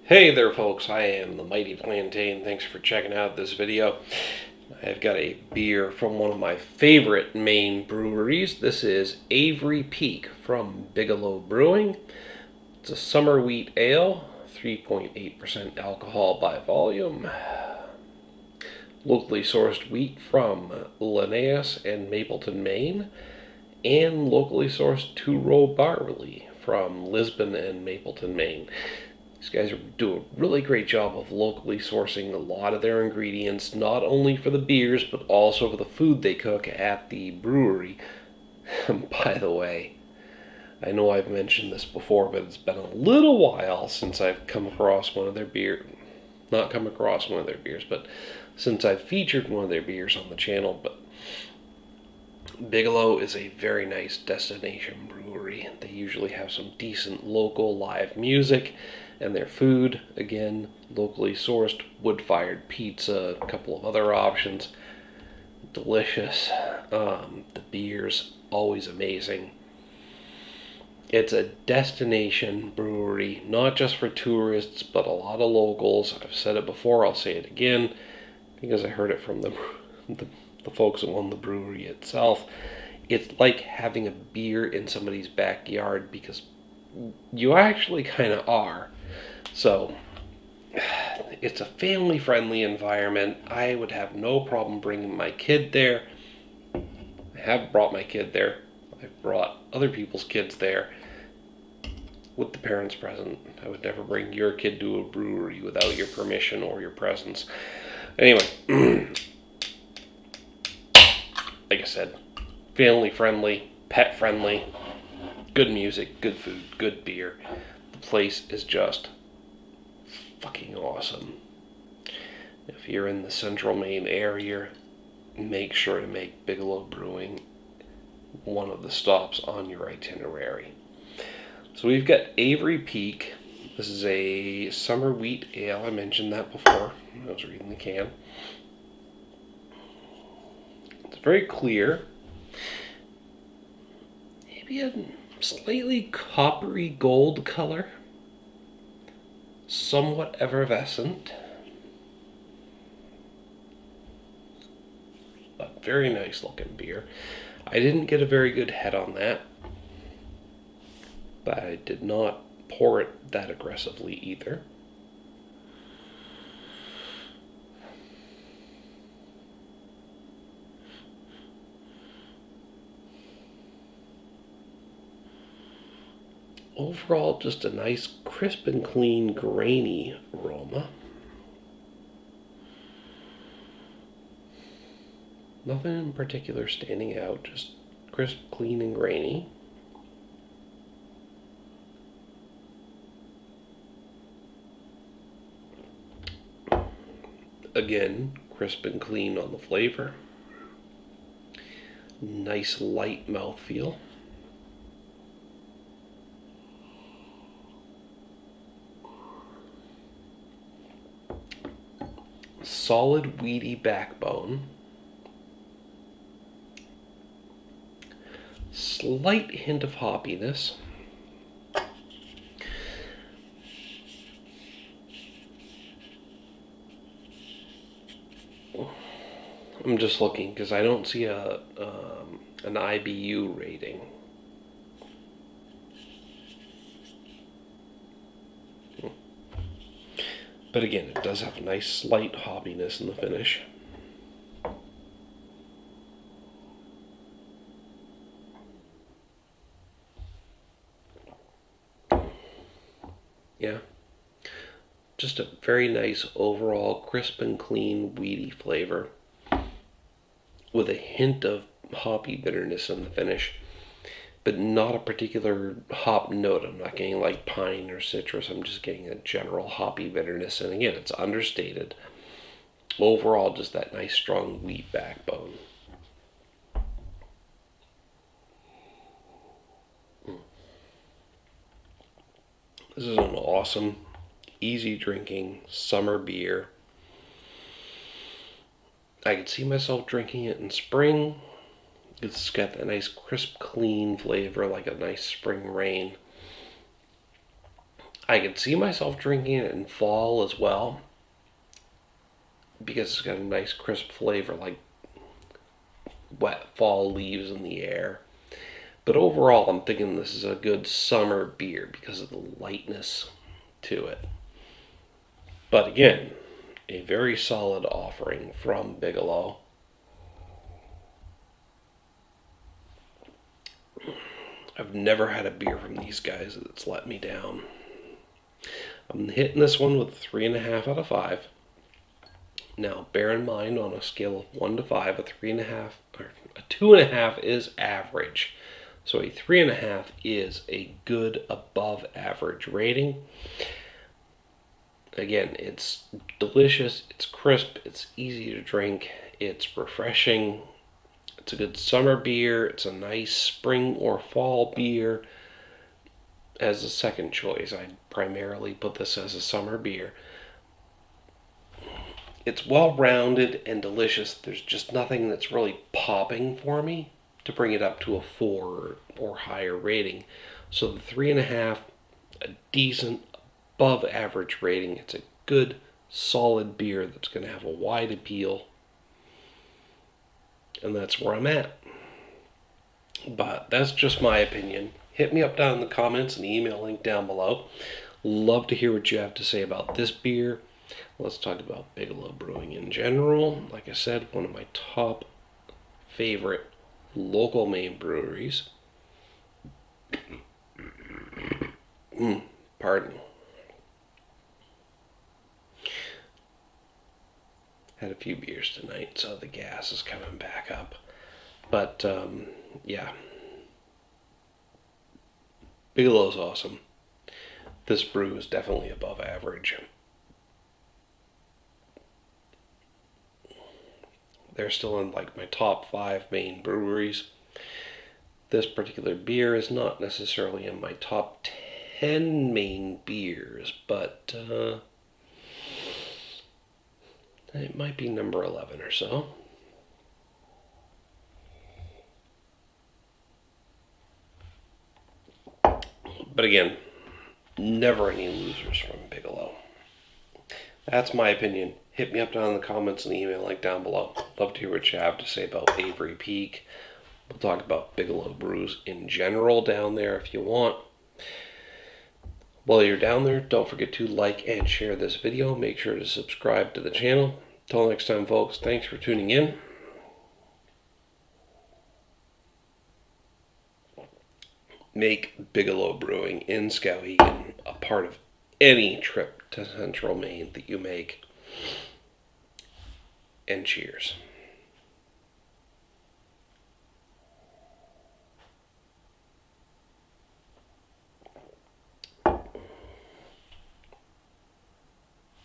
Hey there folks, I am the Mighty Plantain. Thanks for checking out this video. I've got a beer from one of my favorite Maine breweries. This is Avery Peak from Bigelow Brewing. It's a summer wheat ale, 3.8% alcohol by volume. Locally sourced wheat from Linnaeus and Mapleton, Maine, and locally sourced two-row barley from Lisbon and Mapleton, Maine. These guys do a really great job of locally sourcing a lot of their ingredients, not only for the beers, but also for the food they cook at the brewery. By the way, I know I've mentioned this before, but it's been a little while since I've come across one of their beers. Not come across one of their beers, but since I've featured one of their beers on the channel. But Bigelow is a very nice destination brewery. They usually have some decent local live music, and their food, again, locally sourced, wood-fired pizza, a couple of other options. Delicious. The beer's always amazing. It's a destination brewery, not just for tourists, but a lot of locals. I've said it before, I'll say it again, because I heard it from the folks that own the brewery itself. It's like having a beer in somebody's backyard, because you actually kind of are. So, it's a family-friendly environment. I would have no problem bringing my kid there. I have brought my kid there. I've brought other people's kids there with the parents present. I would never bring your kid to a brewery without your permission or your presence. Anyway, like I said, family-friendly, pet-friendly, good music, good food, good beer. The place is just fucking awesome. If you're in the central Maine area, make sure to make Bigelow Brewing one of the stops on your itinerary. So we've got Avery Peak. This is a summer wheat ale. I mentioned that before. I was reading the can. It's very clear. Maybe a slightly coppery gold color. Somewhat effervescent. But very nice looking beer. I didn't get a very good head on that, but I did not pour it that aggressively either. Overall, just a nice crisp and clean, grainy aroma. Nothing in particular standing out, just crisp, clean, and grainy. Again, crisp and clean on the flavor. Nice light mouthfeel. Solid weedy backbone. Slight hint of hoppiness. I'm just looking because I don't see an IBU rating. But again, it does have a nice slight hoppiness in the finish. Yeah. Just a very nice overall crisp and clean weedy flavor with a hint of hoppy bitterness in the finish, but not a particular hop note. I'm not getting like pine or citrus. I'm just getting a general hoppy bitterness. And again, it's understated. Overall, just that nice strong wheat backbone. This is an awesome, easy drinking summer beer. I could see myself drinking it in spring. It's got that nice crisp, clean flavor like a nice spring rain. I could see myself drinking it in fall as well because it's got a nice crisp flavor, like wet fall leaves in the air. But overall, I'm thinking this is a good summer beer because of the lightness to it. But again, a very solid offering from Bigelow. I've never had a beer from these guys that's let me down. I'm hitting this one with a 3.5 out of 5. Now, bear in mind, on a scale of 1 to 5, a 3.5 or a 2.5 is average. So a 3.5 is a good above average rating. Again, it's delicious, it's crisp, it's easy to drink, it's refreshing. It's a good summer beer. It's a nice spring or fall beer as a second choice. I primarily put this as a summer beer. It's well-rounded and delicious. There's just nothing that's really popping for me to bring it up to a 4 or higher rating. So the 3.5, a decent above average rating. It's a good, solid beer that's going to have a wide appeal. And that's where I'm at. But that's just my opinion. Hit me up down in the comments and email link down below. Love to hear what you have to say about this beer. Let's talk about Bigelow Brewing in general. Like I said, one of my top favorite local Maine breweries. Pardon. Had a few beers tonight, so the gas is coming back up. But, yeah. Bigelow's awesome. This brew is definitely above average. They're still in like my top 5 Maine breweries. This particular beer is not necessarily in my top 10 Maine beers, but it might be number 11 or so. But again, never any losers from Bigelow. That's my opinion. Hit me up down in the comments and email link down below. Love to hear what you have to say about Avery Peak. We'll talk about Bigelow brews in general down there if you want. While you're down there, don't forget to like and share this video. Make sure to subscribe to the channel. Till next time, folks, thanks for tuning in. Make Bigelow Brewing in Skowhegan a part of any trip to Central Maine that you make. And cheers.